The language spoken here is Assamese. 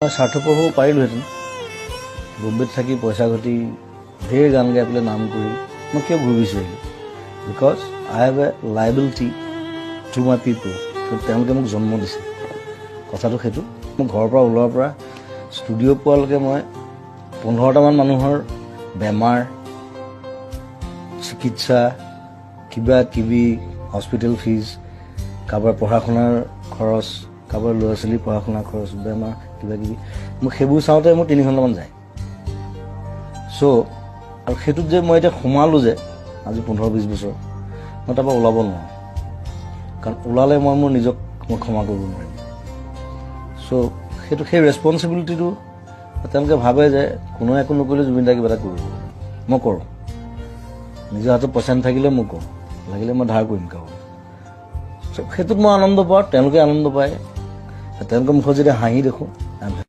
স্বাৰ্থপৰ হ'ব পাৰিলোহেঁতেন বম্বেত থাকি পইচা ঘটি ঢেৰ গান গাই পেলাই নাম কৰি মই কিয় ঘূৰি বিচাৰিলোঁ because I have a liability to my পিপল তেওঁলোকে মোক জন্ম দিছে কথাটো সেইটো মই ঘৰৰ পৰা ওলোৱাৰ পৰা ষ্টুডিঅ' পোৱালৈকে মই 15টামান মানুহৰ বেমাৰ চিকিৎসা কিবা কিবি হস্পিটেল ফিজ কাৰোবাৰ পঢ়া শুনাৰ খৰচ কাৰোবাৰ ল'ৰা ছোৱালীৰ পঢ়া শুনাৰ খৰচ বেমাৰ কিবা কিবি মোক সেইবোৰ চাওঁতে মোৰ 3 ঘণ্টামান যায় চ' আৰু সেইটোত যে মই এতিয়া সোমালোঁ যে আজি 15-20 বছৰ মই তাৰপৰা ওলাব নোৱাৰোঁ কাৰণ ওলালে মই মোৰ নিজক মই ক্ষমা কৰিব নোৱাৰিম চ' সেইটো সেই ৰেছপনচিবিলিটিটো তেওঁলোকে ভাবে যে কোনো একো নকৰিলে জুবিন দাই কিবা এটা কৰিব মই কৰোঁ নিজৰ হাতত পইচা নাথাকিলে মই কৰোঁ লাগিলে মই ধাৰ কৰিম কাৰোবাক চ' সেইটোত মই আনন্দ পাওঁ তেওঁলোকে আনন্দ পায় তেওঁলোকৰ মুখত যেতিয়া হাঁহি দেখোঁ